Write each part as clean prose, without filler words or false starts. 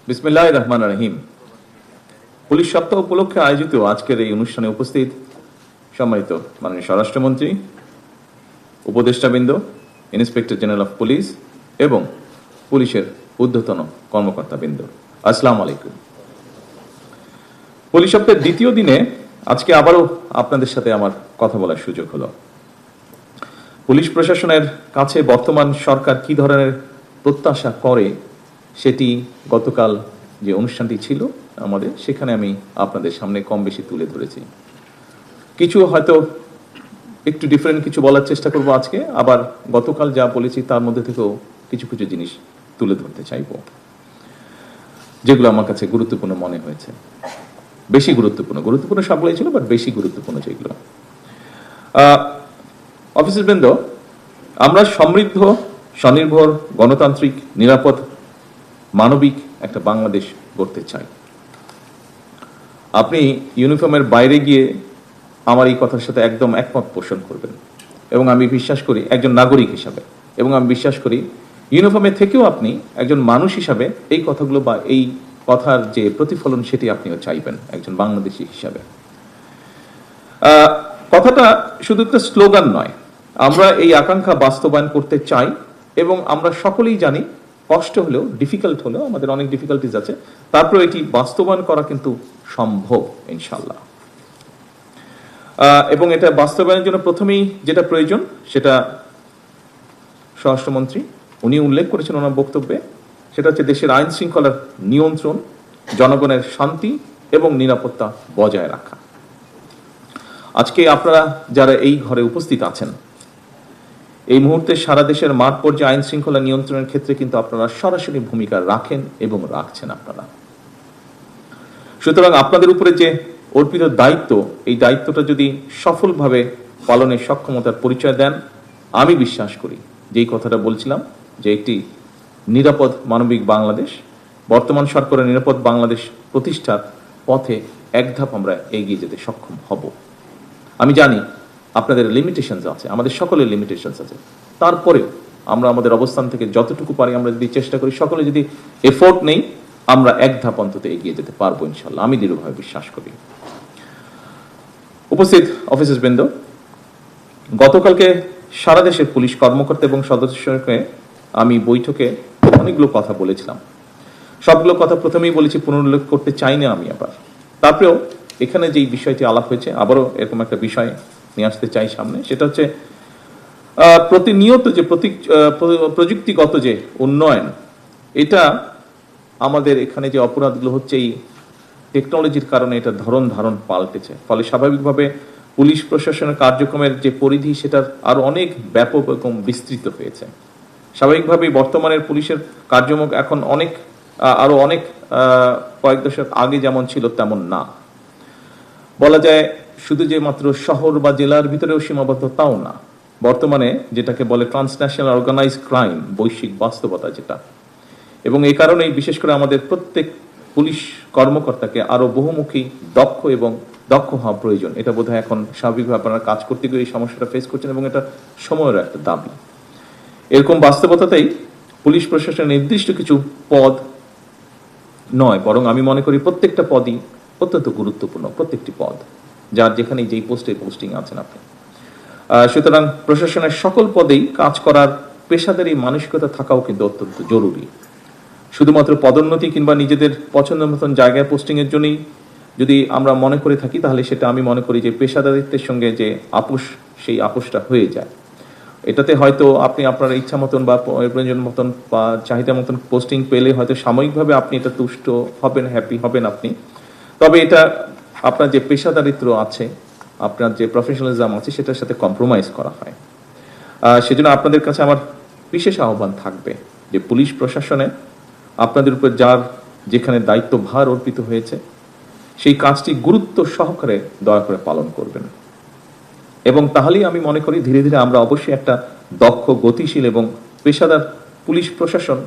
বিসমিল্লাহির রহমানির রহিম। পুলিশ সপ্তাহ উপলক্ষে আয়োজিত আজকের এই অনুষ্ঠানে উপস্থিত সম্মানিত মাননীয় স্বরাষ্ট্রমন্ত্রী, উপদেষ্টাবৃন্দ, ইন্সপেক্টর জেনারেল অফ পুলিশ এবং পুলিশের ঊর্ধ্বতন কর্মকর্তাবৃন্দ, আসসালামু আলাইকুম। পুলিশ সপ্তাহের দ্বিতীয় দিনে আজকে আবারও আপনাদের সাথে আমার কথা বলার সুযোগ হলো। পুলিশ প্রশাসনের কাছে বর্তমান সরকার কি ধরনের প্রত্যাশা করে সেটি গতকাল যে অনুষ্ঠানটি ছিল আমাদের, সেখানে আমি আপনাদের সামনে কম বেশি তুলে ধরেছি। কিছু হয়তো একটু ডিফারেন্ট কিছু বলার চেষ্টা করব আজকে, আবার গতকাল যা বলেছি তার মধ্যে থেকেও কিছু কিছু জিনিস তুলে ধরতে চাইব, যেগুলো আমার কাছে গুরুত্বপূর্ণ মনে হয়েছে। বেশি গুরুত্বপূর্ণ সবগুলোই ছিল, বাট বেশি গুরুত্বপূর্ণ যেগুলো। অফিসারবৃন্দ, আমরা সমৃদ্ধ, স্বনির্ভর, গণতান্ত্রিক, নিরাপদ, মানবিক একটা বাংলাদেশ গড়তে চাই। আপনি ইউনিফর্মের বাইরে গিয়ে আমার এই কথার সাথে একদম একমত পোষণ করবেন, এবং আমি বিশ্বাস করি একজন নাগরিক হিসাবে, এবং আমি বিশ্বাস করি ইউনিফর্মের থেকেও আপনি একজন মানুষ হিসাবে এই কথাগুলো বা এই কথার যে প্রতিফলন সেটি আপনিও চাইবেন একজন বাংলাদেশী হিসাবে। কথাটা শুধু একটা স্লোগান নয়, আমরা এই আকাঙ্ক্ষা বাস্তবায়ন করতে চাই, এবং আমরা সকলেই জানি কষ্ট হলেও, ডিফিকাল্ট হলেও, আমাদের অনেক ডিফিকাল্টিজ আছে, তারপর এটি বাস্তবায়ন করা কিন্তু সম্ভব ইনশাল্লাহ। এবং এটা বাস্তবায়নের জন্য প্রথমেই যেটা প্রয়োজন সেটা স্বরাষ্ট্রমন্ত্রী উনি উল্লেখ করেছেন ওনার বক্তব্যে, সেটা হচ্ছে দেশের আইন শৃঙ্খলার নিয়ন্ত্রণ, জনগণের শান্তি এবং নিরাপত্তা বজায় রাখা। আজকে আপনারা যারা এই ঘরে উপস্থিত আছেন, এই মুহূর্তে সারা দেশের মাঠ পর্যায়ে আইন শৃঙ্খলা নিয়ন্ত্রণের ক্ষেত্রে কিন্তু আপনারা সরাসরি ভূমিকা রাখেন এবং রাখছেন আপনারা। সুতরাং আপনাদের উপরে যে অর্পিত দায়িত্ব, এই দায়িত্বটা যদি সফলভাবে পালনের সক্ষমতার পরিচয় দেন, আমি বিশ্বাস করি যেই কথাটা বলছিলাম যে একটি নিরাপদ মানবিক বাংলাদেশ, বর্তমান সরকারের নিরাপদ বাংলাদেশ প্রতিষ্ঠার পথে এক ধাপ আমরা এগিয়ে যেতে সক্ষম হব। আমি জানি আপনাদের লিমিটেশনস আছে, আমাদের সকলের লিমিটেশনস আছে, তারপরেও আমরা আমাদের অবস্থান থেকে যতটুকু পারি আমরা যদি চেষ্টা করি, সকলে যদি এফোর্ট নেই, আমরা এক ধাপ অন্তত এগিয়ে যেতে পারবো ইনশাল্লাহ, আমি দৃঢ়ভাবে বিশ্বাস করি। উপস্থিত অফিসারবৃন্দ, গতকালকে সারা দেশের পুলিশ কর্মকর্তা এবং সদস্যকে আমি বৈঠকে অনেকগুলো কথা বলেছিলাম। সবগুলো কথা প্রথমেই বলেছি, পুনরুল্লেখ করতে চাই না আমি আবার। তারপরেও এখানে যেই বিষয়টি আলাপ হয়েছে, আবারও এরকম একটা বিষয় নিয়ে আসতে চাই সামনে, সেটা হচ্ছে প্রতিনিয়ত যে প্রযুক্তিগত যে উন্নয়ন, এটা আমাদের এখানে যে অপরাধগুলো হচ্ছে এই টেকনোলজির কারণে এটা ধারণ পাল্টেছে। ফলে স্বাভাবিকভাবে পুলিশ প্রশাসনের কার্যক্রমের যে পরিধি সেটার আরো অনেক ব্যাপক এবং বিস্তৃত হয়েছে। স্বাভাবিকভাবেই বর্তমানের পুলিশের কার্যক্রম এখন আরো অনেক কয়েক দশক আগে যেমন ছিল তেমন না। বলা যায় শুধু যে মাত্র শহর বা জেলার ভিতরেও সীমাবদ্ধ তাও না, বর্তমানে যেটাকে বলে ট্রান্সন্যাশনাল অর্গানাইজড ক্রাইম, বৈশ্বিক বাস্তবতা যেটা, এবং এই কারণেই বিশেষ করে আমাদের প্রত্যেক পুলিশ কর্মকর্তাকে আরো বহুমুখী, দক্ষ হওয়া প্রয়োজন। এটা বোধহয় এখন স্বাভাবিকভাবে আপনারা কাজ করতে গিয়ে এই সমস্যাটা ফেস করছেন, এবং এটা সময়ের একটা দাবি। এরকম বাস্তবতাতেই পুলিশ প্রশাসনের নির্দিষ্ট কিছু পদ নয়, বরং আমি মনে করি প্রত্যেকটা পদই অত্যন্ত গুরুত্বপূর্ণ, প্রত্যেকটি পদ, যার যেখানে যেই পোস্টিং আছেন আপনি। সুতরাং প্রশাসনের সকল পদেই কাজ করার পেশাদারী মানসিকতা থাকাও কিন্তু অত্যন্ত জরুরি। শুধুমাত্র পদোন্নতি কিংবা নিজেদের পছন্দ মতন জায়গায় পোস্টিং এর জন্যই যদি আমরা মনে করে থাকি, তাহলে সেটা আমি মনে করি যে পেশাদারিত্বের সঙ্গে যে আপোষ, সেই আপোষটা হয়ে যায়। এটাতে হয়তো আপনি আপনার ইচ্ছা মতন বা প্রয়োজন মতন বা চাহিদা মতন পোস্টিং পেলে হয়তো সাময়িকভাবে আপনি এটা তুষ্ট হবেন, হ্যাপি হবেন আপনি, তবে এটা আপনার যে পেশাদারিত্ব আছে, আপনার যে প্রফেশনালিজম আছে, সেটার সাথে কম্প্রোমাইজ করা হয়। সেজন্য আপনাদের কাছে আমার বিশেষ আহ্বান থাকবে যে পুলিশ প্রশাসনে আপনাদের উপর যার যেখানে দায়িত্ব ভার অর্পিত হয়েছে, সেই কাজটি গুরুত্ব সহকারে দয়া করে পালন করবেন, এবং তাহলেই আমি মনে করি ধীরে ধীরে আমরা অবশ্যই একটা দক্ষ, গতিশীল এবং পেশাদার পুলিশ প্রশাসন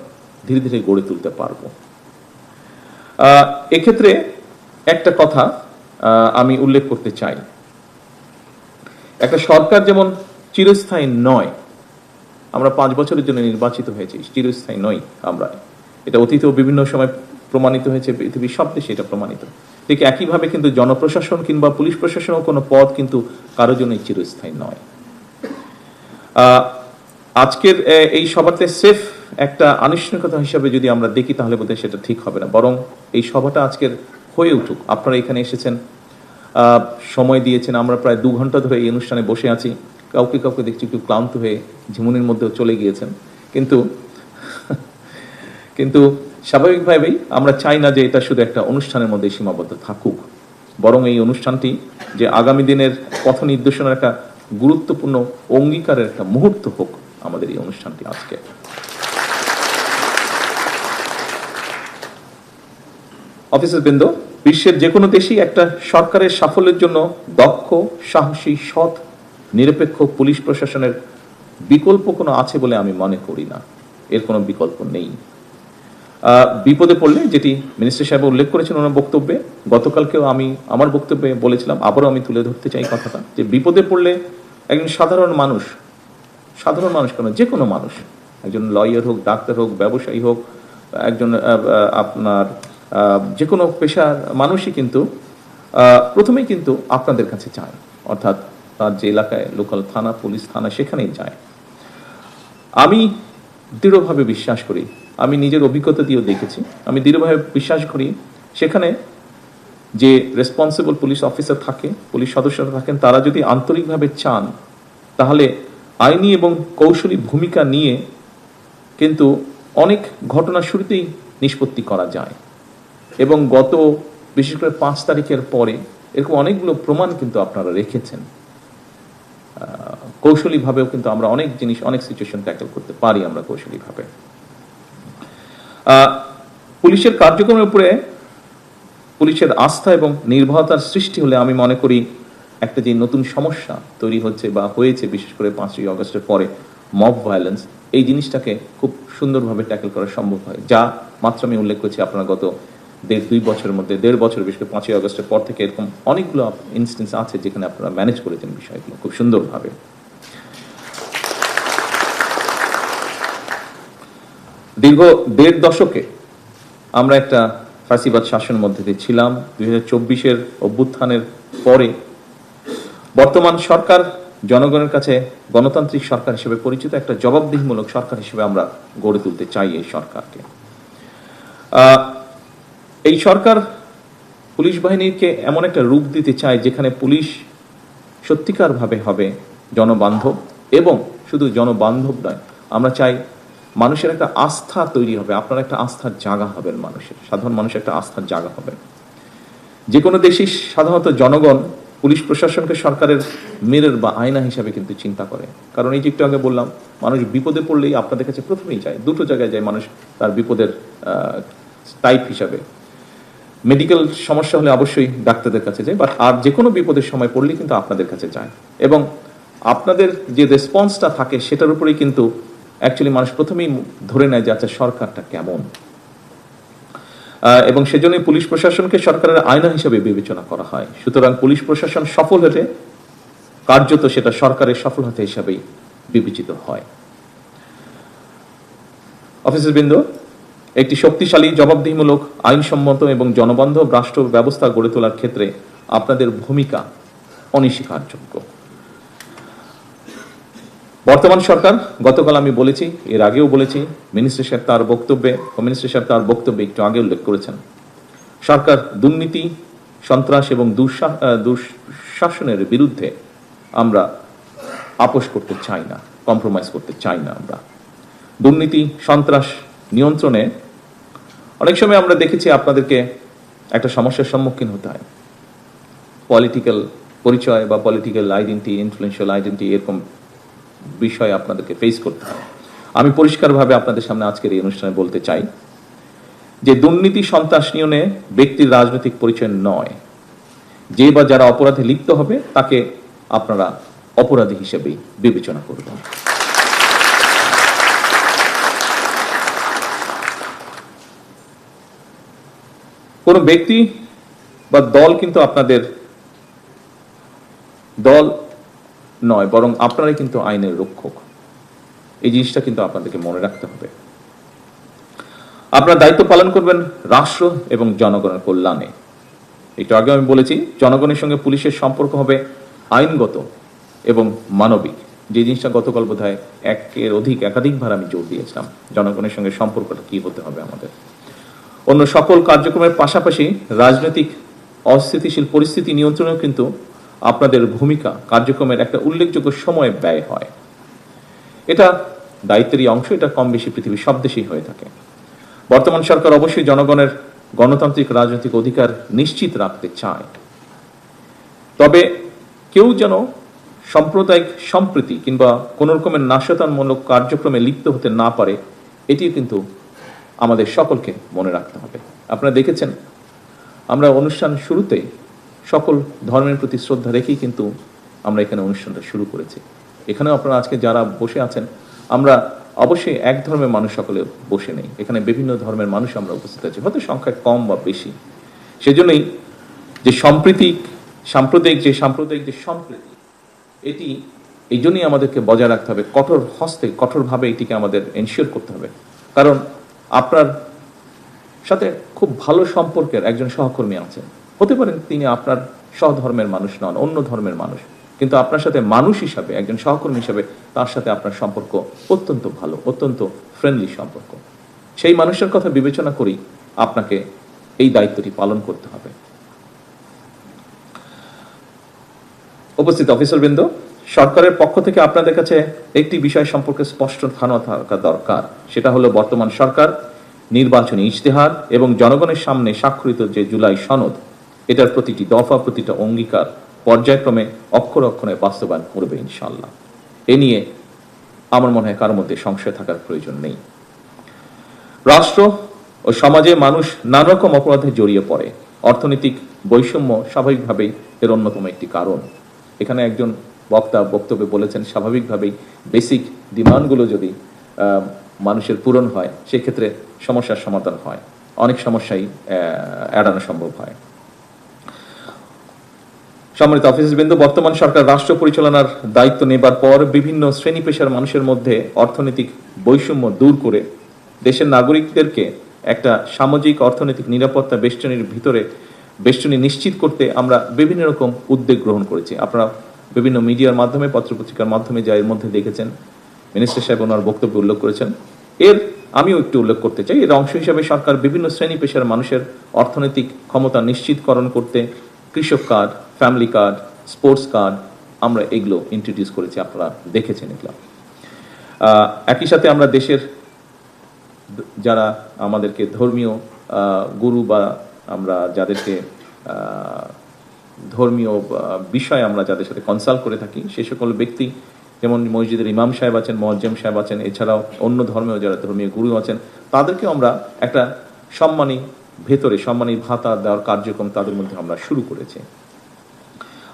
ধীরে ধীরে গড়ে তুলতে পারব। এক্ষেত্রে একটা কথা আমি উল্লেখ করতে চাই, একটা সরকার যেমন চিরস্থায়ী নয়, আমরা 5 বছরের জন্য নির্বাচিত হয়েছি, চিরস্থায়ী নই আমরা, এটা অতীতেও বিভিন্ন সময় প্রমাণিত হয়েছে, পৃথিবীর সব দেশে এটা প্রমাণিত। ঠিক একইভাবে কিন্তু জনপ্রশাসন কিংবা পুলিশ প্রশাসনের কোনো পদ কিন্তু কারোর জন্যই চিরস্থায়ী নয়। আজকের এই সভাতে সেফ একটা আনুষ্ঠানিকতা হিসাবে যদি আমরা দেখি তাহলে বোধহয় সেটা ঠিক হবে না, বরং এই সভাটা আজকের হয়ে উঠুক। আপনারা এখানে এসেছেন, সময় দিয়েছেন, আমরা প্রায় 2 ঘন্টা ধরে এই অনুষ্ঠানে বসে আছি। কাউকে কাউকে দেখছি একটু ক্লান্ত হয়ে ঝিমুনির মধ্যেও চলে গিয়েছেন, কিন্তু স্বাভাবিকভাবেই আমরা চাই না যে এটা শুধু একটা অনুষ্ঠানের মধ্যে সীমাবদ্ধ থাকুক, বরং এই অনুষ্ঠানটি যে আগামী দিনের পথ নির্দেশনার একটা গুরুত্বপূর্ণ অঙ্গীকারের একটা মুহূর্ত হোক আমাদের এই অনুষ্ঠানটি আজকে। অফিসার বৃন্দ, বিশ্বের যে কোনো দেশেই একটা সরকারের সাফল্যের জন্য দক্ষ, সাহসী, সৎ, নিরপেক্ষ পুলিশ প্রশাসনের বিকল্প কোনো আছে বলে আমি মনে করি না। এর কোনো বিকল্প নেই। বিপদে পড়লে, যেটি মিনিস্টার সাহেব উল্লেখ করেছেন ওনার বক্তব্যে, গতকালকেও আমি আমার বক্তব্যে বলেছিলাম, আবারও আমি তুলে ধরতে চাই কথাটা, যে বিপদে পড়লে একজন সাধারণ মানুষ কেন, যে কোনো মানুষ, একজন লয়ার হোক, ডাক্তার হোক, ব্যবসায়ী হোক, একজন আপনার যে কোনো পেশার মানুষই কিন্তু প্রথমেই কিন্তু আপনাদের কাছে যায়, অর্থাৎ তার যে এলাকায় লোকাল থানা, পুলিশ থানা, সেখানেই যায়। আমি দৃঢ়ভাবে বিশ্বাস করি, আমি নিজের অভিজ্ঞতা দিয়েও দেখেছি, আমি দৃঢ়ভাবে বিশ্বাস করি সেখানে যে রেসপন্সিবল পুলিশ অফিসার থাকে, পুলিশ সদস্যরা থাকেন, তারা যদি আন্তরিকভাবে চান তাহলে আইনি এবং কৌশলী ভূমিকা নিয়ে কিন্তু অনেক ঘটনা শুরুতেই নিষ্পত্তি করা যায়। এবং গত বিশেষ করে 5 তারিখের পরে এরকম অনেকগুলো প্রমাণ কিন্তু আপনারা রেখেছেন। কৌশলীভাবেও কিন্তু আমরা অনেক জিনিস, অনেক সিচুয়েশন ট্যাকল করতে পারি আমরা কৌশলীভাবে। পুলিশের কার্যক্রমের উপরে পুলিশের আস্থা এবং নির্ভরতার সৃষ্টি হলে আমি মনে করি একটা যে নতুন সমস্যা তৈরি হচ্ছে বা হয়েছে, বিশেষ করে 5ই আগস্টের পরে মব ভায়োলেন্স, এই জিনিসটাকে খুব সুন্দরভাবে ট্যাকল করা সম্ভব হয়। যা মাত্র আমি উল্লেখ করছি, আপনারা গত 1.5-2 বছরের মধ্যে, 1.5 বছর, বিশেষ করে 5ই আগস্টের পর থেকে এরকম অনেকগুলো ইনস্টেন্স আছে যেখানে আপনারা ম্যানেজ করেছেন বিষয়গুলো খুব সুন্দরভাবে। দীর্ঘ 1.5 দশকে আমরা একটা ফাঁসিবাদ শাসনের মধ্যে দিয়ে ছিলাম। 2024-এর অভ্যুত্থানের পরে বর্তমান সরকার জনগণের কাছে গণতান্ত্রিক সরকার হিসেবে পরিচিত একটা জবাবদিহিমূলক সরকার হিসেবে আমরা গড়ে তুলতে চাই এই সরকারকে। এই সরকার পুলিশ বাহিনীকে এমন একটা রূপ দিতে চায় যেখানে পুলিশ সত্যিকারভাবে হবে জনবান্ধব, এবং শুধু জনবান্ধব নয়, আমরা চাই মানুষের একটা আস্থা তৈরি হবে, আপনারা একটা আস্থার জায়গা হবেন, মানুষের, সাধারণ মানুষের একটা আস্থার জায়গা হবে। যে কোনো দেশেই সাধারণত জনগণ পুলিশ প্রশাসনকে সরকারের মিরর বা আয়না হিসাবে কিন্তু চিন্তা করে। কারণ এই যে একটু আগে বললাম, মানুষ বিপদে পড়লেই আপনাদের কাছে প্রথমেই যায়, দুটো জায়গায় যায় মানুষ তার বিপদের টাইপ হিসাবে। মেডিকেল সমস্যা হলে অবশ্যই ডাক্তারদের কাছে যায়, বাট আর যে কোনো বিপদের সময় পড়লেই কিন্তু আপনাদের কাছে যায়, এবং আপনাদের যে রেসপন্সটা থাকে সেটার উপরেই কিন্তু অ্যাকচুয়ালি মানুষ প্রথমেই ধরে নেয় যে আচ্ছা সরকারটা কেমন। এবং সেজন্যই পুলিশ প্রশাসনকে সরকারের আয়না হিসেবে বিবেচনা করা হয়। সুতরাং পুলিশ প্রশাসন সফল হতে কার্যত সেটা সরকারের সফলতা হিসাবেই বিবেচিত হয়। অফিসারবৃন্দ, একটি শক্তিশালী, জবাবদিহিমূলক, আইনসম্মত এবং জনবান্ধব রাষ্ট্র ব্যবস্থা গড়ে তোলার ক্ষেত্রে আপনাদের ভূমিকা অনস্বীকারযোগ্য। বর্তমান সরকার, গতকাল আমি বলেছি, এর আগেও বলেছি, মিনিস্টার সাহেব তার বক্তব্যে একটু আগে উল্লেখ করেছেন, সরকার দুর্নীতি, সন্ত্রাস এবং দুঃশাসনের বিরুদ্ধে আমরা আপোষ করতে চাই না, কম্প্রোমাইজ করতে চাই না। আমরা দুর্নীতি, সন্ত্রাস নিয়ন্ত্রণে অনেক সময় আমরা দেখেছি আপনাদেরকে একটা সমস্যার সম্মুখীন হতে হয়। পলিটিক্যাল পরিচয় বা পলিটিক্যাল আইডেন্টি, ইনফ্লুয়েন্সিয়াল আইডেন্টি, এরকম বিষয় আপনাদেরকে ফেস করতে হয়। আমি পরিষ্কারভাবে আপনাদের সামনে আজকের এই অনুষ্ঠানে বলতে চাই যে দুর্নীতি, সন্ত্রাস নিয়ন্ত্রণে ব্যক্তির রাজনৈতিক পরিচয় নয়। যে বা যারা অপরাধে লিপ্ত হবে তাকে আপনারা অপরাধী হিসেবেই বিবেচনা করবেন। কোন ব্যক্তি বা দল কিন্তু আপনাদের দল নয়, বরং আপনারাই কিন্তু আইনের রক্ষক। এই জিনিসটা কিন্তু আপনাদেরকে মনে রাখতে হবে। আপনার দায়িত্ব পালন করবেন রাষ্ট্র এবং জনগণের কল্যাণে। একটু আগে আমি বলেছি, জনগণের সঙ্গে পুলিশের সম্পর্ক হবে আইনগত এবং মানবিক। যে জিনিসটা গতকাল বোধহয় একাধিকবার আমি জোর দিয়েছিলাম, জনগণের সঙ্গে সম্পর্কটা কি হতে হবে আমাদের। অন্য সকল কার্যক্রমের পাশাপাশি রাজনৈতিক অস্থিতিশীল পরিস্থিতি নিয়ন্ত্রণেও কিন্তু আপনাদের ভূমিকা কার্যক্রমের একটা উল্লেখযোগ্য সময় ব্যয় হয়। এটা দায়িত্বেরই অংশ, এটা কম বেশি পৃথিবীর সব দেশেই হয়ে থাকে। বর্তমান সরকার অবশ্যই জনগণের গণতান্ত্রিক রাজনৈতিক অধিকার নিশ্চিত রাখতে চায়, তবে কেউ যেন সাম্প্রদায়িক সম্প্রীতি কিংবা কোন রকমের নাশকতামূলক কার্যক্রমে লিপ্ত হতে না পারে, এটিও কিন্তু আমাদের সকলকে মনে রাখতে হবে। আপনারা দেখেছেন, আমরা অনুষ্ঠান শুরুতেই সকল ধর্মের প্রতি শ্রদ্ধা রেখেই কিন্তু আমরা এখানে অনুষ্ঠানটা শুরু করেছি। এখানেও আপনারা আজকে যারা বসে আছেন, আমরা অবশ্যই এক ধর্মের মানুষ সকলে বসে নেই, এখানে বিভিন্ন ধর্মের মানুষ আমরা উপস্থিত আছি, হয়তো সংখ্যায় কম বা বেশি। সেজন্যই যে সাম্প্রদায়িক যে সম্প্রীতি, এটি এই জন্যই আমাদেরকে বজায় রাখতে হবে, কঠোরভাবে এটিকে আমাদের এনশিওর করতে হবে। কারণ আপনার সাথে খুব ভালো সম্পর্কের একজন সহকর্মী আছেন, হতে পারেন তিনি আপনার সহধর্মের মানুষ নন, অন্য ধর্মের মানুষ, কিন্তু আপনার সাথে মানুষ হিসাবে, একজন সহকর্মী হিসাবে তার সাথে আপনার সম্পর্ক অত্যন্ত ভালো, অত্যন্ত ফ্রেন্ডলি সম্পর্ক। সেই মানুষের কথা বিবেচনা করেই আপনাকে এই দায়িত্বটি পালন করতে হবে। উপস্থিত অফিসারবৃন্দ, সরকারের পক্ষ থেকে আপনাদের কাছে একটি বিষয় সম্পর্কে স্পষ্ট ধারণা থাকা দরকার। সেটা হলো, বর্তমান সরকার নির্বাচনী ইশতেহার এবং জনগণের সামনে স্বাক্ষরিত যে জুলাই সনদ, এটার প্রতিটি দফা, প্রতিটা অঙ্গীকার পর্যায়ক্রমে অক্ষরে অক্ষরে বাস্তবায়ন করবে ইনশাআল্লাহ। এ নিয়ে আমার মনে হয় কারোর মধ্যে সংশয় থাকার প্রয়োজন নেই। রাষ্ট্র ও সমাজে মানুষ নানা রকম অপরাধে জড়িয়ে পড়ে। অর্থনৈতিক বৈষম্য স্বাভাবিকভাবেই এর অন্যতম একটি কারণ। এখানে একজন বক্তা বক্তব্যে বলেছেন, স্বাভাবিকভাবেই বেসিক ডিমান্ডগুলো যদি মানুষের পূরণ হয়, সেক্ষেত্রে সমস্যার সমাধান হয়, অনেক সমস্যাই এড়ানো সম্ভব হয়। সম্মানিত অফিসারবৃন্দ, বর্তমান সরকার রাষ্ট্র পরিচালনার দায়িত্ব নেবার পর বিভিন্ন শ্রেণী পেশার মানুষের মধ্যে অর্থনৈতিক বৈষম্য দূর করে দেশের নাগরিকদেরকে একটা সামাজিক অর্থনৈতিক নিরাপত্তা বেষ্টনী নিশ্চিত করতে আমরা বিভিন্ন রকম উদ্যোগ গ্রহণ করেছি। আপনারা বিভিন্ন মিডিয়ার মাধ্যমে, পত্রপত্রিকার মাধ্যমে যা এর মধ্যে দেখেছেন, মিনিস্টার সাহেব ওনার বক্তব্যে উল্লেখ করেছেন। আমিও একটু উল্লেখ করতে চাই, এর অংশ হিসাবে সরকার বিভিন্ন শ্রেণী পেশার মানুষের অর্থনৈতিক ক্ষমতা নিশ্চিতকরণ করতে কৃষক card, family card, sports card, আমরা এগুলো ইন্ট্রোডিউস করেছি, আপনারা দেখেছেন এগুলো। একই সাথে আমরা দেশের যারা আমাদেরকে ধর্মীয় গুরু বা আমরা যাদেরকে ধর্মীয় বিষয়ে আমরা যাদের সাথে কনসাল্ট করে থাকি, সে সকল ব্যক্তি, যেমন মসজিদের ইমাম সাহেব আছেন, মুয়াজ্জিম সাহেব আছেন, এছাড়াও অন্য ধর্মেও যারা ধর্মীয় গুরু আছেন, তাদেরকেও আমরা একটা সম্মানী ভাতা দেওয়ার কার্যক্রম তাদের মধ্যে আমরা শুরু করেছি।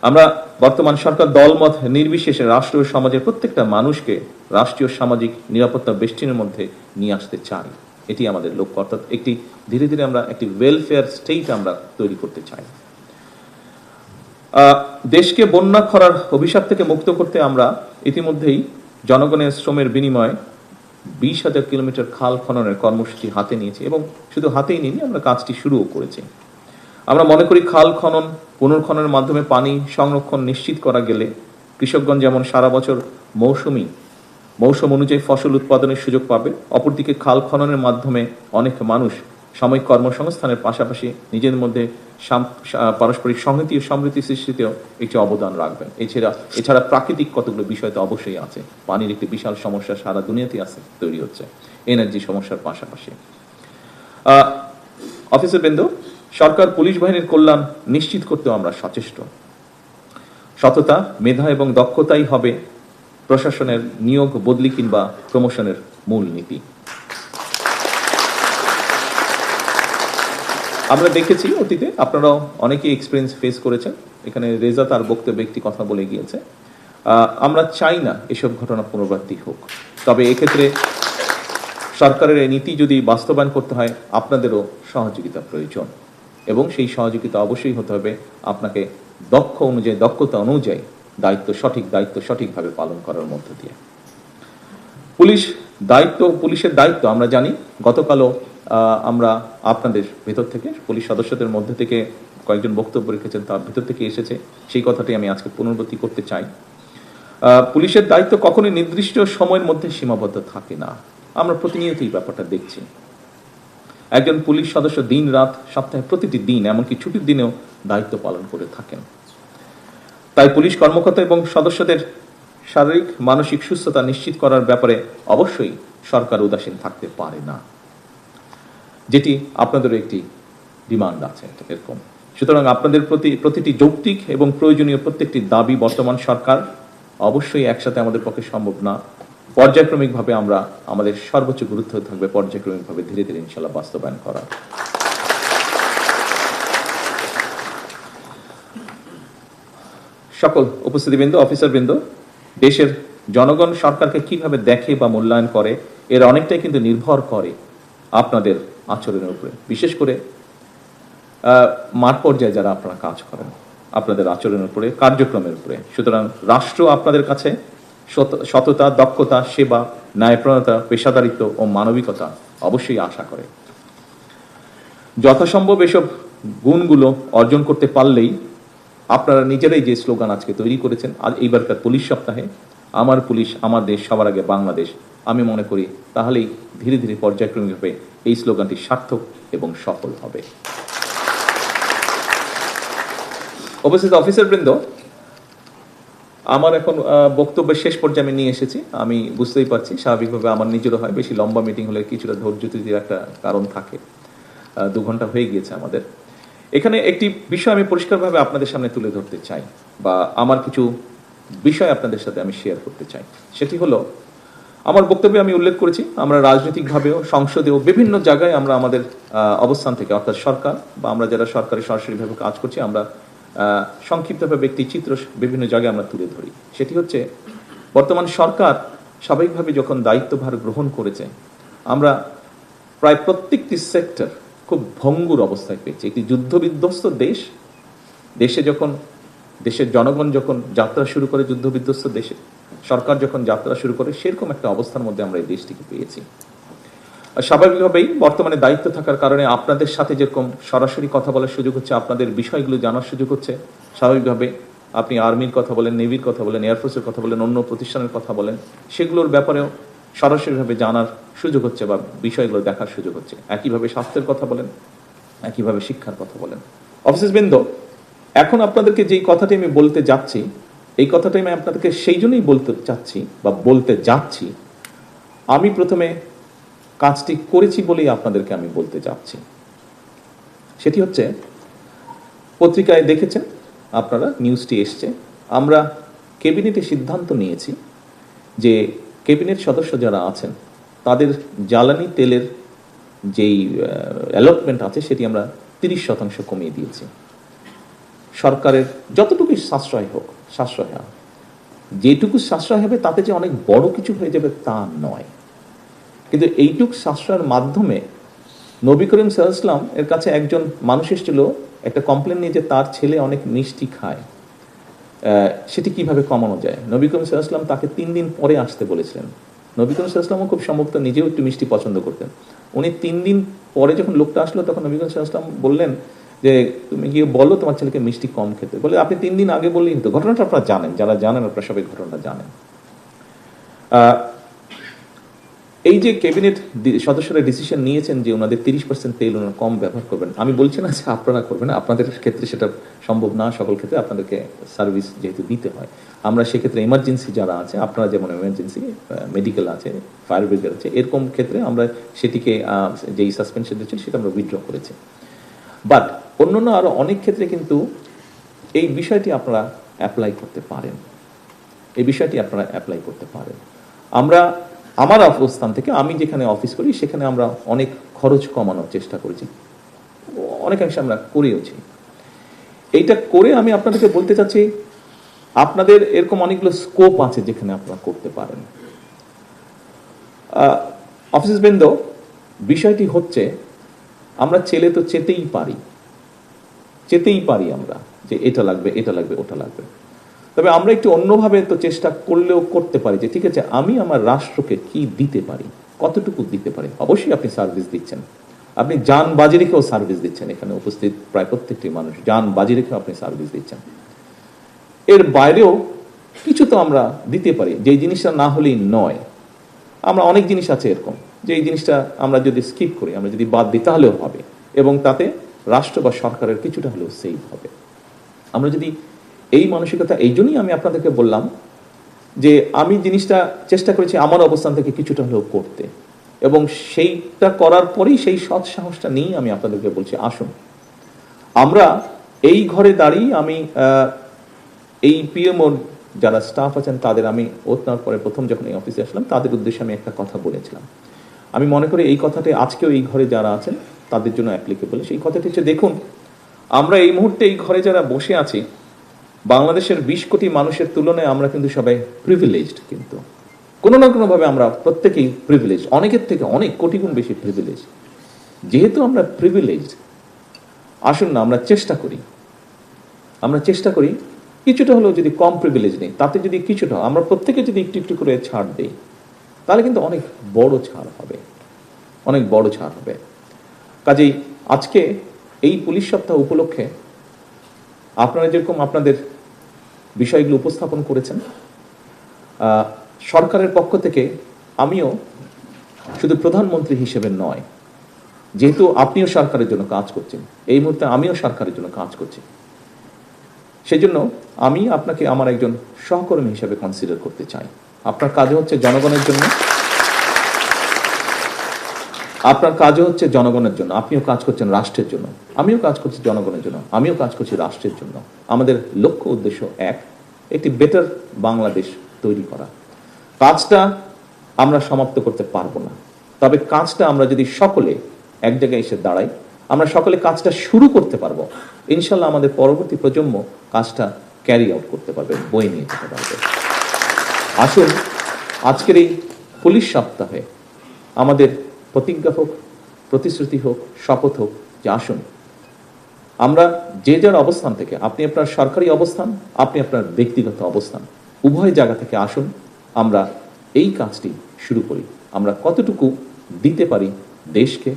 আমরা বর্তমান সরকার দলমত নির্বিশেষে রাষ্ট্র ও সমাজের প্রত্যেকটা মানুষকে রাষ্ট্রীয় সামাজিক নিরাপত্তা বেষ্টনীর মধ্যে নিয়ে আসতে চাই, এটি আমাদের লক্ষ্য। অর্থাৎ ধীরে ধীরে আমরা একটি ওয়েলফেয়ার স্টেট আমরা তৈরি করতে চাই। দেশকে বন্যা খরার অভিশাপ থেকে মুক্ত করতে আমরা ইতিমধ্যেই জনগণের শ্রমের বিনিময়ে 20,000 কিলোমিটার খাল খননের কর্মসূচি হাতে নিয়েছি, এবং শুধু হাতেই নিইনি, আমরা কাজটি শুরুও করেছি। আমরা মনে করি, খাল খনন পুনর্খননের মাধ্যমে পানি সংরক্ষণ নিশ্চিত করা গেলে কৃষকগণ যেমন সারা বছর মৌসুম অনুযায়ী ফসল উৎপাদনের সুযোগ পাবে, অপরদিকে খাল খননের মাধ্যমে অনেক মানুষ সাময়িক কর্মসংস্থানের পাশাপাশি নিজেদের মধ্যে পারস্পরিক সংহতি ও সমৃদ্ধি সৃষ্টিতেও একটি অবদান রাখবেন। এছাড়া প্রাকৃতিক কতগুলো বিষয় তো অবশ্যই আছে। পানির একটি বিশাল সমস্যা সারা দুনিয়াতে তৈরি হচ্ছে, এনার্জি সমস্যার পাশাপাশি। অফিসারবৃন্দ, সরকার পুলিশ বাহিনীর কল্যাণ নিশ্চিত করতেও আমরা সচেষ্ট। সততা, মেধা এবং দক্ষতাই হবে প্রশাসনের নিয়োগ, বদলি কিংবা প্রমোশনের মূল নীতি। আমরা দেখেছি অতীতে, আপনারাও অনেকেই এক্সপিরিয়েন্স ফেস করেছেন। এখানে রেজা তার বক্তব্যে একটি কথা বলে গিয়েছে, আমরা চাই না এসব ঘটনা পুনরাবৃত্তি হোক, তবে এক্ষেত্রে সরকারের এই নীতি যদি বাস্তবায়ন করতে হয়, আপনাদেরও সহযোগিতা প্রয়োজন, এবং সেই সহযোগিতা অবশ্যই হতে হবে আপনাকে দক্ষতা অনুযায়ী দায়িত্ব সঠিকভাবে পালন করার মধ্য দিয়ে। পুলিশের দায়িত্ব আমরা জানি, গতকালও আমরা আপনাদের ভেতর থেকে, পুলিশ সদস্যদের মধ্যে থেকে কয়েকজন বক্তব্য রেখেছেন, তার ভেতর থেকে এসেছে, সেই কথাটি আমি আজকে পুনরাবৃত্তি করতে চাই। পুলিশের দায়িত্ব কখনোই নির্দিষ্ট সময়ের মধ্যে সীমাবদ্ধ থাকে না। আমরা প্রতিনিয়তই ব্যাপারটা দেখছি। একজন পুলিশ সদস্য দিন রাত সপ্তাহে প্রতিটি দিন, এমনকি ছুটির দিনেও দায়িত্ব পালন করে থাকেন। তাই পুলিশ কর্মকর্তা এবং সদস্যদের শারীরিক মানসিক সুস্থতা নিশ্চিত করার ব্যাপারে অবশ্যই সরকার উদাসীন থাকতে পারে না, যেটি আপনাদেরও একটি ডিমান্ড আছে এরকম। সুতরাং আপনাদের প্রতিটি যৌক্তিক এবং প্রয়োজনীয় প্রত্যেকটি দাবি বর্তমান সরকার অবশ্যই একসাথে আমাদের পক্ষে সম্ভব না। পর্যায়ক্রমিকভাবে আমরা আমাদের সর্বোচ্চ গুরুত্ব থাকবে পর্যায়ক্রমিকভাবে ধীরে ধীরে ইনশাল্লাহ বাস্তবায়ন করা। সকল উপস্থিতিবৃন্দ, অফিসারবৃন্দ, দেশের জনগণ সরকারকে কিভাবে দেখে বা মূল্যায়ন করে এর অনেকটাই কিন্তু নির্ভর করে আপনাদের আচরণের উপরে, বিশেষ করে মাঠ পর্যায়ে যারা আপনারা কাজ করেন, আপনাদের আচরণের উপরে, কার্যক্রমের উপরে। সুতরাং রাষ্ট্র আপনাদের কাছে সততা, দক্ষতা, সেবা, ন্যায়প্রণতা, পেশাদারিত্ব ও মানবিকতা অবশ্যই আশা করে। যথাসম্ভব এসব গুণগুলো অর্জন করতে পারলেই আপনারা নিজেরাই যে স্লোগান আজকে তৈরি করেছেন আজ এইবারকার পুলিশ সপ্তাহে, আমার পুলিশ আমার দেশ সবার আগে বাংলাদেশ, আমি মনে করি তাহলেই ধীরে ধীরে পর্যায়ক্রমিকভাবে এই স্লোগানটি সার্থক এবং সফল হবে। উপস্থিত অফিসারবৃন্দ, আমার এখন বক্তব্যের শেষ পর্যায়ে আমি নিয়ে এসেছি। আমি বুঝতেই পারছি স্বাভাবিকভাবে আমার নিজেরও হয়, বেশি লম্বা মিটিং হলে কিছুটা ধৈর্যচ্যুতির একটা কারণ থাকে। 2 ঘন্টা হয়ে গিয়েছে আমাদের। এখানে একটি বিষয় আমি পরিষ্কারভাবে আপনাদের সামনে তুলে ধরতে চাই, বা আমার কিছু বিষয় আপনাদের সাথে আমি শেয়ার করতে চাই। সেটি হলো, আমার বক্তব্যে আমি উল্লেখ করেছি আমরা রাজনৈতিকভাবেও, সংসদেও, বিভিন্ন জায়গায় আমরা আমাদের অবস্থান থেকে, অর্থাৎ সরকার বা আমরা যারা সরকারি সরাসরিভাবে কাজ করছি, আমরা সংক্ষিপ্তভাবে একটি চিত্র বিভিন্ন জায়গায় আমরা তুলে ধরি। সেটি হচ্ছে, বর্তমান সরকার স্বাভাবিকভাবে যখন দায়িত্বভার গ্রহণ করেছে, আমরা প্রায় প্রত্যেকটি সেক্টর খুব ভঙ্গুর অবস্থায় পেয়েছি। একটি যুদ্ধবিধ্বস্ত দেশে যখন দেশের জনগণ যখন যাত্রা শুরু করে, যুদ্ধবিধ্বস্ত দেশে সরকার যখন যাত্রা শুরু করে, সেরকম একটা অবস্থার মধ্যে আমরা এই দেশটিকে পেয়েছি। স্বাভাবিকভাবেই বর্তমানে দায়িত্ব থাকার কারণে আপনাদের সাথে যেরকম সরাসরি কথা বলার সুযোগ হচ্ছে, আপনাদের বিষয়গুলো জানার সুযোগ হচ্ছে, স্বাভাবিকভাবে আপনি আর্মির কথা বলেন, নেভির কথা বলেন, এয়ারফোর্সের কথা বলেন, অন্য প্রতিষ্ঠানের কথা বলেন, সেগুলোর ব্যাপারেও সরাসরিভাবে জানার সুযোগ হচ্ছে বা বিষয়গুলো দেখার সুযোগ হচ্ছে। একইভাবে স্বাস্থ্যের কথা বলেন, একইভাবে শিক্ষার কথা বলেন। অফিসারবৃন্দ, এখন আপনাদেরকে যেই কথাটি আমি বলতে যাচ্ছি, এই কথাটাই আমি আপনাদেরকে সেই জন্যই বলতে চাচ্ছি বা বলতে যাচ্ছি। আমি প্রথমে কাজটি করেছি বলেই আপনাদেরকে আমি বলতে যাচ্ছি। সেটি হচ্ছে, পত্রিকায় দেখেছেন আপনারা, নিউজটি এসছে, আমরা ক্যাবিনেটে সিদ্ধান্ত নিয়েছি যে ক্যাবিনেট সদস্য যারা আছেন তাদের জ্বালানি তেলের যেই অ্যালটমেন্ট আছে সেটি আমরা 30% কমিয়ে দিয়েছি। সরকারের যতটুকু সাশ্রয় হোক, সাশ্রয় হয়, যেটুকু সাশ্রয় হবে তাতে যে অনেক বড় কিছু হয়ে যাবে তা নয়, কিন্তু এইটুকু সাশ্রয়ের মাধ্যমে নবী করিম সাল্লাল্লাহু আলাইহি ওয়াসাল্লাম এর কাছে একজন মানুষ এসেছিল একটা কমপ্লেন নিয়ে যে তার ছেলে অনেক মিষ্টি খায়, সেটি কিভাবে কমানো যায়। নবী করিম সাল্লাল্লাহু আলাইহি ওয়াসাল্লাম তাকে 3 দিন পরে আসতে বলেছিলেন। নবী করিম সাল্লাল্লাহু আলাইহি ওয়াসাল্লাম খুব সম্ভবত নিজেও একটু মিষ্টি পছন্দ করতেন। উনি 3 দিন পরে যখন লোকটা আসলো, তখন নবী করিম সাল্লাল্লাহু আলাইহি ওয়াসাল্লাম বললেন যে তুমি গিয়ে বলো তোমার ছেলেকে মিষ্টি কম খেতে। বলে আপনি 3 দিন আগে বললেই হতো। ঘটনাটা আপনারা জানেন, যারা জানেন আপনারা সবাই ঘটনাটা জানেন। এই যে ক্যাবিনেট সদস্যরা ডিসিশন নিয়েছেন যে ওনাদের 30% তেল ওনারা কম ব্যবহার করবেন, আমি বলছি না যে আপনারা করবেন, আপনাদের ক্ষেত্রে সেটা সম্ভব না, সকল ক্ষেত্রে আপনাদেরকে সার্ভিস যেহেতু দিতে হয়। আমরা সেক্ষেত্রে এমার্জেন্সি যারা আছে, আপনারা যেমন এমার্জেন্সি মেডিকেল আছে, ফায়ার ব্রিগেড আছে, এরকম ক্ষেত্রে আমরা সেটিকে যেই সাসপেনশন দিচ্ছি সেটা আমরা উইথড্র করেছি। বাট অন্যান্য আরও অনেক ক্ষেত্রে কিন্তু এই বিষয়টি আপনারা অ্যাপ্লাই করতে পারেন, এই বিষয়টি আপনারা অ্যাপ্লাই করতে পারেন। আমার অবস্থান থেকে, আমি যেখানে অফিস করি সেখানে আমরা অনেক খরচ কমানোর চেষ্টা করেছি, অনেকাংশে আমরা করেওছি। এইটা করে আমি আপনাদেরকে বলতে চাচ্ছি, আপনাদের এরকম অনেকগুলো স্কোপ আছে যেখানে আপনারা করতে পারেন। অফিসারবৃন্দ, বিষয়টি হচ্ছে, আমরা চেলে তো চেতেই পারি আমরা যে এটা লাগবে, এটা লাগবে, ওটা লাগবে। তবে আমরা একটু অন্যভাবে তো চেষ্টা করলেও করতে পারি যে ঠিক আছে, আমি আমার রাষ্ট্রকে কি দিতে পারি, কতটুকু দিতে পারি। অবশ্যই আপনি সার্ভিস দিচ্ছেন, আপনি জান বাজি রেখেও সার্ভিস দিচ্ছেন, এখানে উপস্থিত প্রায় প্রত্যেকটি মানুষ জান বাজি রেখেও আপনি সার্ভিস দিচ্ছেন। এর বাইরেও কিছু তো আমরা দিতে পারি, যেই জিনিসটা না হলেই নয়। আমরা অনেক জিনিস আছে এরকম যে এই জিনিসটা আমরা যদি স্কিপ করি, আমরা যদি বাদ দিই তাহলেও হবে, এবং তাতে রাষ্ট্র বা সরকারের কিছুটা হলেও সেভ হবে। আমরা যদি এই মানসিকতা, এই জন্যই আমি আপনাদেরকে বললাম যে আমি জিনিসটা চেষ্টা করেছি আমার অবস্থান থেকে কিছুটা হলেও করতে, এবং সেইটা করার পরেই সেই সৎ সাহসটা নিয়েই আমি আপনাদেরকে বলছি, আসুন আমরা এই ঘরে দাঁড়িয়ে আমি এই পিএমওর যারা স্টাফ আছেন তাদের আমি ওত নেওয়ার পরে প্রথম যখন এই অফিসে আসলাম তাদের উদ্দেশ্যে আমি একটা কথা বলেছিলাম। আমি মনে করি এই কথাটি আজকেও এই ঘরে যারা আছেন তাদের জন্য অ্যাপ্লিকেবল। সেই কথাটি হচ্ছে, দেখুন আমরা এই মুহূর্তে এই ঘরে যারা বসে আছি, বাংলাদেশের 20 কোটি মানুষের তুলনায় আমরা কিন্তু সবাই প্রিভিলেজড, কিন্তু কোনো না কোনোভাবে আমরা প্রত্যেকেই প্রিভিলেজ, অনেকের থেকে অনেক কোটি গুণ বেশি প্রিভিলেজ। যেহেতু আমরা প্রিভিলেজড, আসুন না আমরা চেষ্টা করি কিছুটা হলেও যদি কম প্রিভিলেজ নেই, তাতে যদি কিছুটা আমরা প্রত্যেকে যদি একটু একটু করে ছাড় দেই, তাহলে কিন্তু অনেক বড় ছাড় হবে। কাজেই আজকে এই পুলিশ সপ্তাহ উপলক্ষে আপনারা যেরকম আপনাদের বিষয়গুলো উপস্থাপন করেছেন, সরকারের পক্ষ থেকে আমিও শুধু প্রধানমন্ত্রী হিসেবে নয়, যেহেতু আপনিও সরকারের জন্য কাজ করছেন, এই মুহূর্তে আমিও সরকারের জন্য কাজ করছি, সেজন্য আমি আপনাকে আমার একজন সহকর্মী হিসেবে কনসিডার করতে চাই। আপনার কাজও হচ্ছে জনগণের জন্য, আপনিও কাজ করছেন রাষ্ট্রের জন্য, আমিও কাজ করছি জনগণের জন্য, আমিও কাজ করছি রাষ্ট্রের জন্য। আমাদের লক্ষ্য উদ্দেশ্য একটি বেটার বাংলাদেশ তৈরি করা। কাজটা আমরা সমাপ্ত করতে পারবো না, তবে কাজটা আমরা যদি সকলে এক জায়গায় এসে দাঁড়াই, আমরা সকলে কাজটা শুরু করতে পারবো। ইনশাল্লাহ আমাদের পরবর্তী প্রজন্ম কাজটা ক্যারি আউট করতে পারবে, বয়ে নিয়ে যেতে পারবে। আসুন আজকের এই পুলিশ সপ্তাহে আমাদের প্রতিজ্ঞা হোক, প্রতিশ্রুতি হোক, শপথ হোক যে আসুন আমরা যে যার অবস্থান থেকে, আপনি আপনার সরকারি অবস্থান, আপনি আপনার ব্যক্তিগত অবস্থান, উভয় জায়গা থেকে আসুন আমরা এই কাজটি শুরু করি। আমরা কতটুকু দিতে পারি দেশকে,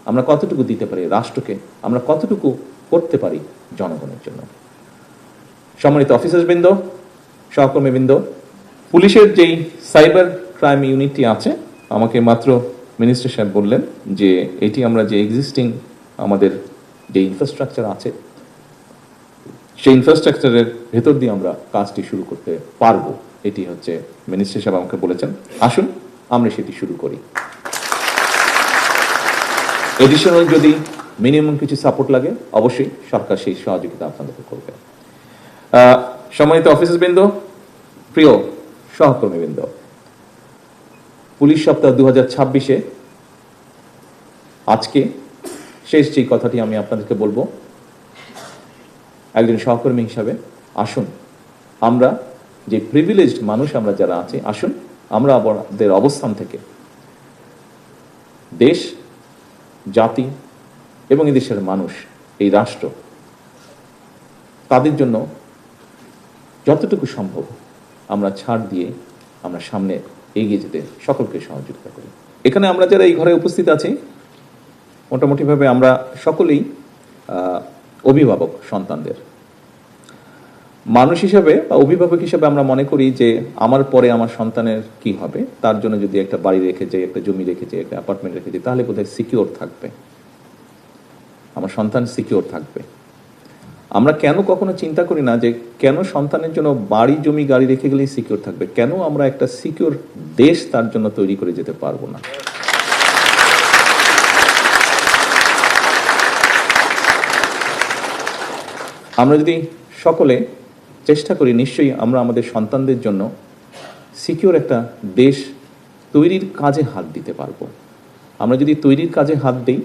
আমরা কতটুকু দিতে পারি রাষ্ট্রকে, আমরা কতটুকু করতে পারি জনগণের জন্য। সম্মানিত অফিসারবৃন্দ, সহকর্মীবৃন্দ, পুলিশের যেই সাইবার ক্রাইম ইউনিটটি আছে, আমাকে মাত্র মিনিস্টার সাহেব বললেন যে এটি আমরা যে এক্সিস্টিং আমাদের যে ইনফ্রাস্ট্রাকচার আছে, সেই ইনফ্রাস্ট্রাকচারের ভেতর দিয়ে আমরা কাজটি শুরু করতে পারবো, এটি হচ্ছে মিনিস্টার সাহেব আমাকে বলেছেন। আসুন আমরা সেটি শুরু করি। এডিশনাল যদি মিনিমাম কিছু সাপোর্ট লাগে, অবশ্যই সরকার সেই সহযোগিতা আপনাদেরকে করবে। সম্মানিত অফিসারবৃন্দ, প্রিয় সহকর্মীবৃন্দ, পুলিশ সপ্তাহ 2026-এ আজকে শেষ যে কথাটি আমি আপনাদেরকে বলবো, একজন সহকর্মী হিসাবে আসুন আমরা যে প্রিভিলেজড মানুষ আমরা যারা আছি, আসুন আমরা আমাদের অবস্থান থেকে দেশ, জাতি এবং এই দেশের মানুষ, এই রাষ্ট্র, তাদের জন্য যতটুকু সম্ভব আমরা ছাড় দিয়ে আমরা সামনে এগিয়ে যেতে সকলকে সহযোগিতা করি। এখানে আমরা যারা এই ঘরে উপস্থিত আছি, মোটামুটিভাবে আমরা সকলেই অভিভাবক সন্তানদের। মানুষ হিসেবে বা অভিভাবক হিসেবে আমরা মনে করি যে আমার পরে আমার সন্তানের কি হবে, তার জন্য যদি একটা বাড়ি রেখে যাই, একটা জমি রেখে যাই, একটা অ্যাপার্টমেন্ট রেখে যাই, তাহলে বোধহয় সিকিউর থাকবে, আমার সন্তান সিকিউর থাকবে। আমরা কেন কখনো চিন্তা করি না যে কেন সন্তানের জন্য বাড়ি, জমি, গাড়ি রেখে গেলেই সিকিউর থাকবে, কেন আমরা একটা সিকিউর দেশ তার জন্য তৈরি করে যেতে পারবো না। আমরা যদি সকলে চেষ্টা করি, নিশ্চয়ই আমরা আমাদের সন্তানদের জন্য সিকিউর একটা দেশ তৈরির কাজে হাত দিতে পারবো। আমরা যদি তৈরির কাজে হাত দিই,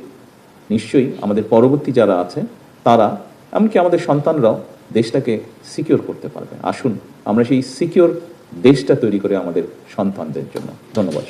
নিশ্চয়ই আমাদের পরবর্তী যারা আছে তারা, এমনকি আমাদের সন্তানরাও দেশটাকে সিকিউর করতে পারবে। আসুন আমরা সেই সিকিউর দেশটা তৈরি করে আমাদের সন্তানদের জন্য। ধন্যবাদ।